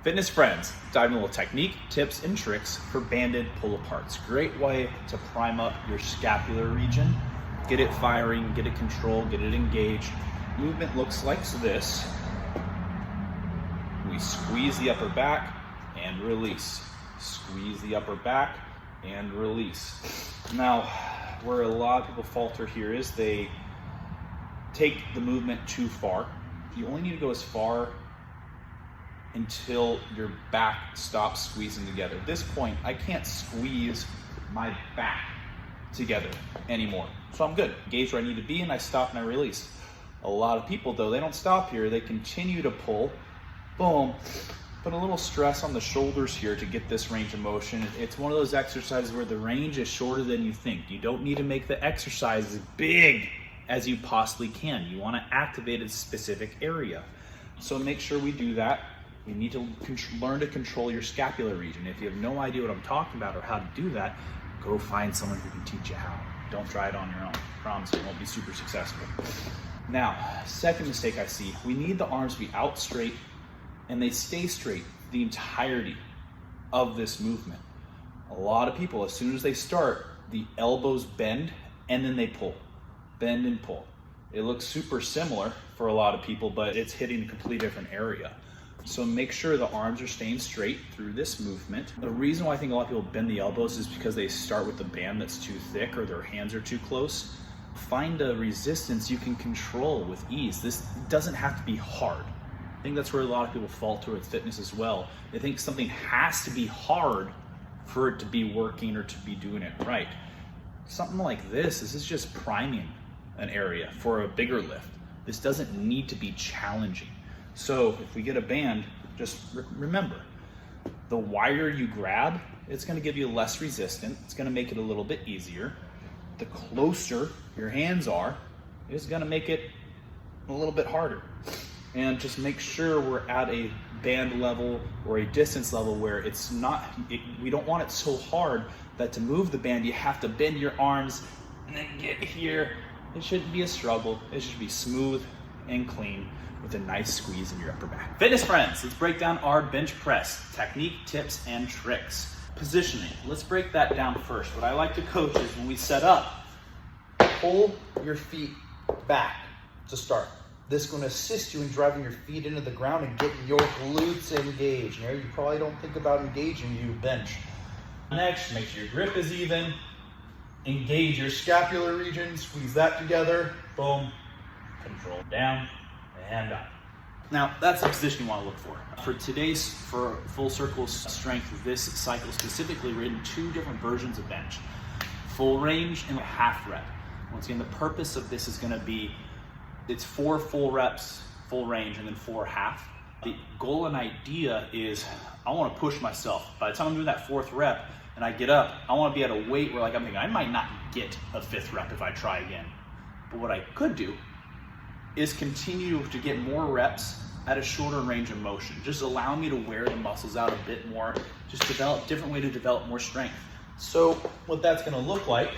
Fitness friends, diving a little technique, tips, and tricks for banded pull-aparts. Great way to prime up your scapular region, get it firing, get it controlled, get it engaged. Movement looks like this. We squeeze the upper back and release. Squeeze the upper back and release. Now, where a lot of people falter here is they take the movement too far. You only need to go as far until your back stops squeezing together. At this point, I can't squeeze my back together anymore. So I'm good. Engage where I need to be, and I stop and I release. A lot of people, though, they don't stop here. They continue to pull. Boom. Put a little stress on the shoulders here to get this range of motion. It's one of those exercises where the range is shorter than you think. You don't need to make the exercise as big as you possibly can. You want to activate a specific area. So make sure we do that. You need to learn to control your scapular region. If you have no idea what I'm talking about or how to do that, go find someone who can teach you how. Don't try it on your own. I promise you won't be super successful. Now, second mistake I see, we need the arms to be out straight and they stay straight the entirety of this movement. A lot of people, as soon as they start, the elbows bend and then they pull. Bend and pull. It looks super similar for a lot of people, but it's hitting a completely different area. So make sure the arms are staying straight through this movement. The reason why I think a lot of people bend the elbows is because they start with a band that's too thick or their hands are too close. Find a resistance you can control with ease. This doesn't have to be hard. I think that's where a lot of people falter with fitness as well. They think something has to be hard for it to be working or to be doing it right. Something like this is just priming an area for a bigger lift. This doesn't need to be challenging. So if we get a band, just remember, the wider you grab, it's gonna give you less resistance. It's gonna make it a little bit easier. The closer your hands are, it's gonna make it a little bit harder. And just make sure we're at a band level or a distance level where it's not, we don't want it so hard that to move the band, you have to bend your arms and then get here. It shouldn't be a struggle. It should be smooth and clean with a nice squeeze in your upper back. Fitness friends, let's break down our bench press technique, tips, and tricks. Positioning, let's break that down first. What I like to coach is when we set up, pull your feet back to start. This is going to assist you in driving your feet into the ground and getting your glutes engaged. Now, you probably don't think about engaging your bench. Next, make sure your grip is even. Engage your scapular region, squeeze that together, boom, control down and up. Now, that's the position you want to look for. For full circle strength, this cycle specifically, we're in two different versions of bench. Full range and half rep. Once again, the purpose of this is going to be, it's 4 full reps, full range, and then 4 half. The goal and idea is I want to push myself. By the time I'm doing that 4th rep and I get up, I want to be at a weight where I'm thinking I might not get a 5th rep if I try again. But what I could do is continue to get more reps at a shorter range of motion. Just allow me to wear the muscles out a bit more, just develop a different way to develop more strength. So what that's going to look like,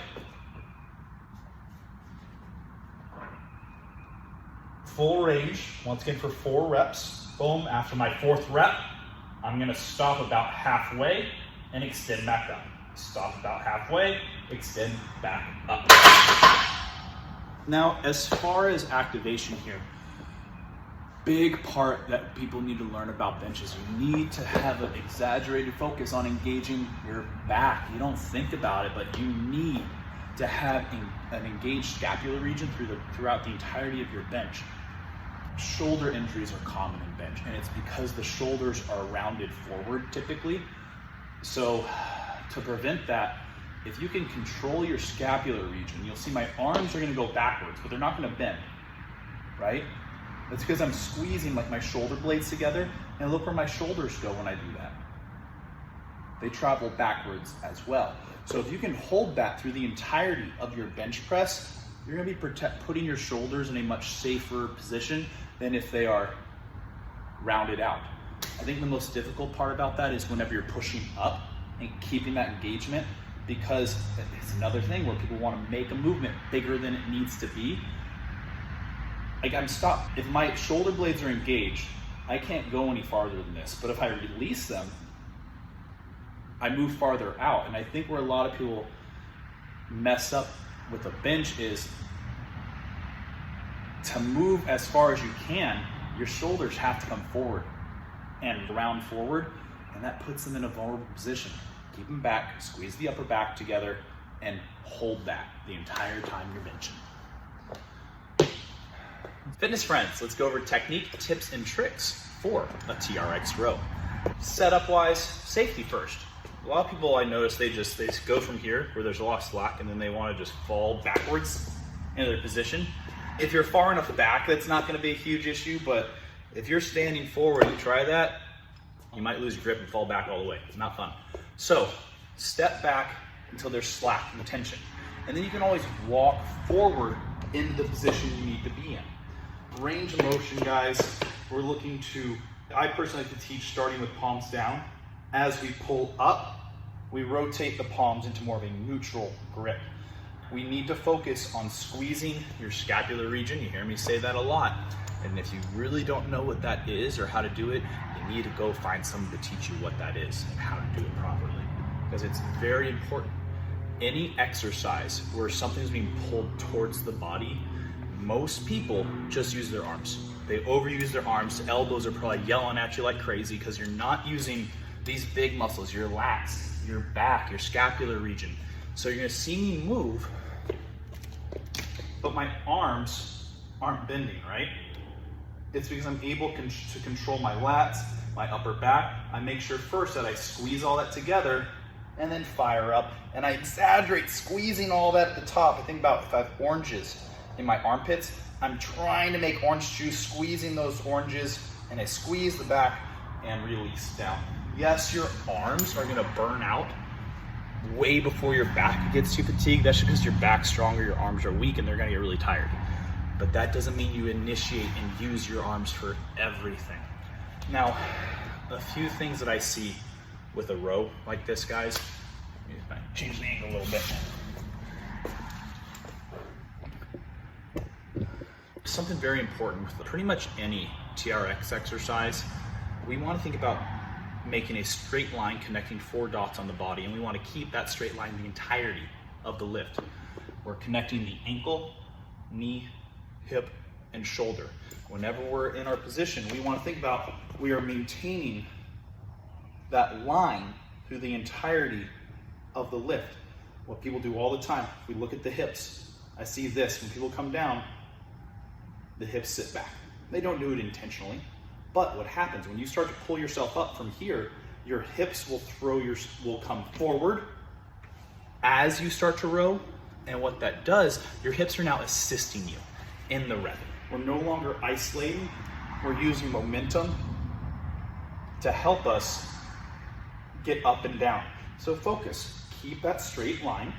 full range, once again for 4 reps, boom. After my 4th rep, I'm going to stop about halfway and extend back up. Stop about halfway, extend back up. Now, as far as activation here, big part that people need to learn about bench is you need to have an exaggerated focus on engaging your back. You don't think about it, but you need to have an engaged scapular region throughout the entirety of your bench. Shoulder injuries are common in bench, and it's because the shoulders are rounded forward typically. So to prevent that, if you can control your scapular region, you'll see my arms are going to go backwards, but they're not going to bend, right? That's because I'm squeezing like my shoulder blades together, and look where my shoulders go when I do that. They travel backwards as well. So if you can hold that through the entirety of your bench press, you're going to be putting your shoulders in a much safer position than if they are rounded out. I think the most difficult part about that is whenever you're pushing up and keeping that engagement, because it's another thing where people want to make a movement bigger than it needs to be. Like I'm stopped. If my shoulder blades are engaged, I can't go any farther than this. But if I release them, I move farther out. And I think where a lot of people mess up with a bench is to move as far as you can, your shoulders have to come forward and round forward, and that puts them in a vulnerable position. Keep them back, squeeze the upper back together, and hold that the entire time you're benching. Fitness friends, let's go over technique, tips, and tricks for a TRX row. Setup wise, safety first. A lot of people I notice they go from here where there's a lot of slack and then they want to just fall backwards into their position. If you're far enough back, that's not going to be a huge issue, but if you're standing forward and try that, you might lose your grip and fall back all the way. It's not fun. So step back until there's slack and tension. And then you can always walk forward into the position you need to be in. Range of motion, guys, I personally like to teach starting with palms down. As we pull up, we rotate the palms into more of a neutral grip. We need to focus on squeezing your scapular region. You hear me say that a lot. And if you really don't know what that is or how to do it, you need to go find someone to teach you what that is and how to do it properly. Because it's very important. Any exercise where something's being pulled towards the body, most people just use their arms. They overuse their arms. Elbows are probably yelling at you like crazy because you're not using these big muscles, your lats, your back, your scapular region. So you're gonna see me move, but my arms aren't bending, right? It's because I'm able to control my lats, my upper back. I make sure first that I squeeze all that together and then fire up. And I exaggerate squeezing all that at the top. I think about if I have oranges in my armpits, I'm trying to make orange juice, squeezing those oranges, and I squeeze the back and release down. Yes, your arms are gonna burn out way before your back gets too fatigued. That's because your back's stronger, your arms are weak, and they're gonna get really tired. But that doesn't mean you initiate and use your arms for everything. Now, a few things that I see with a row like this, guys. Let me change the angle a little bit. Something very important with pretty much any TRX exercise, we want to think about making a straight line connecting 4 dots on the body, and we want to keep that straight line the entirety of the lift. We're connecting the ankle, knee, hip, and shoulder. Whenever we're in our position, we want to think about we are maintaining that line through the entirety of the lift. What people do all the time, if we look at the hips, I see this, when people come down, the hips sit back. They don't do it intentionally, but what happens when you start to pull yourself up from here, your hips will come forward as you start to row, and what that does, your hips are now assisting you in the rep. We're no longer isolating, we're using momentum to help us get up and down. So focus, keep that straight line.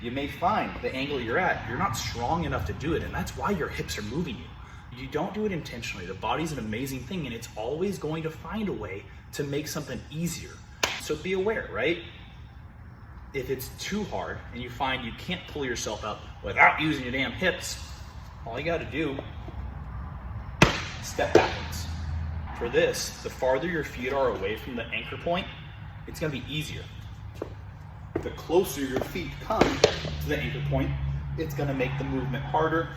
You may find the angle you're at, you're not strong enough to do it, and that's why your hips are moving you. You don't do it intentionally. The body's an amazing thing, and it's always going to find a way to make something easier. So be aware, right? If it's too hard and you find you can't pull yourself up without using your damn hips, all you gotta do, step backwards. For this, the farther your feet are away from the anchor point, it's gonna be easier. The closer your feet come to the anchor point, it's gonna make the movement harder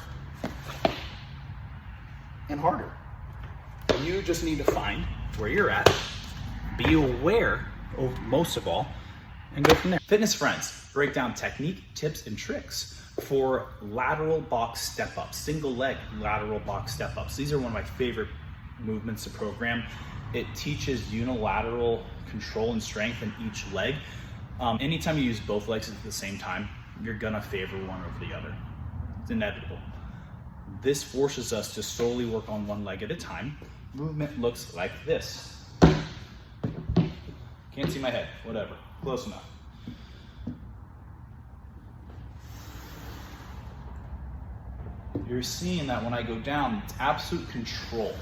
and harder. You just need to find where you're at, be aware, most of all, and go from there. Fitness friends, break down technique, tips, and tricks for lateral box step-ups, single leg lateral box step-ups. These are one of my favorite movements to program. It teaches unilateral control and strength in each leg. Anytime you use both legs at the same time, you're gonna favor one over the other. It's inevitable. This forces us to solely work on one leg at a time. Movement looks like this. Can't see my head, whatever, close enough. You're seeing that when I go down, it's absolute control,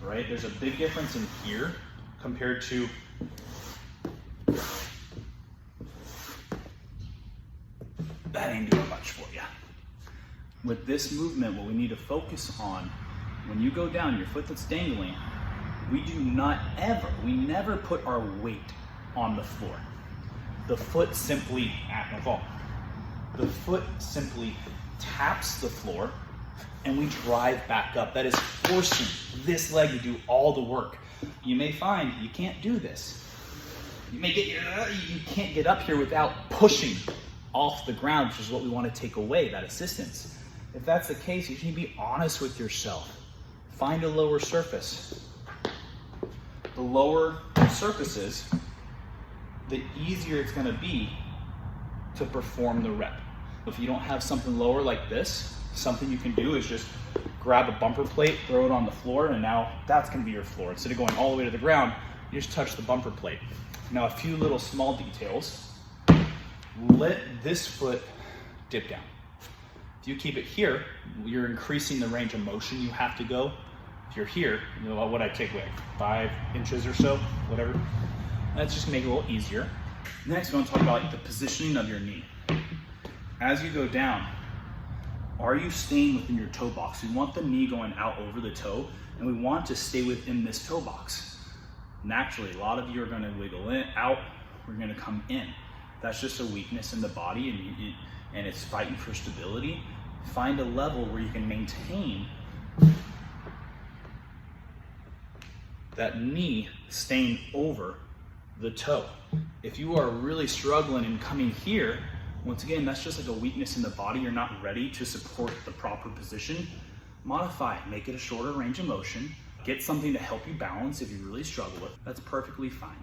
right? There's a big difference in here compared to that ain't doing much for you. With this movement, what we need to focus on, when you go down, your foot that's dangling, we never put our weight on the floor. The foot simply, the foot simply taps the floor and we drive back up. That is forcing this leg to do all the work. You may find you can't do this. You can't get up here without pushing off the ground, which is what we want to take away, that assistance. If that's the case, you need to be honest with yourself. Find a lower surface. The lower surfaces, the easier it's going to be to perform the rep. If you don't have something lower like this, something you can do is just grab a bumper plate, throw it on the floor, and now that's going to be your floor. Instead of going all the way to the ground, you just touch the bumper plate. Now a few little small details. Let this foot dip down. If you keep it here, you're increasing the range of motion you have to go. If you're here, you know what I take away, 5 inches or so, whatever. Let's just make it a little easier. Next, we want to talk about the positioning of your knee. As you go down, are you staying within your toe box? We want the knee going out over the toe, and we want to stay within this toe box. Naturally, a lot of you are going to wiggle in, out, we're going to come in. That's just a weakness in the body, and it's fighting for stability. Find a level where you can maintain that knee staying over the toe. If you are really struggling and coming here, once again, that's just like a weakness in the body. You're not ready to support the proper position. Modify, make it a shorter range of motion. Get something to help you balance if you really struggle with. That's perfectly fine.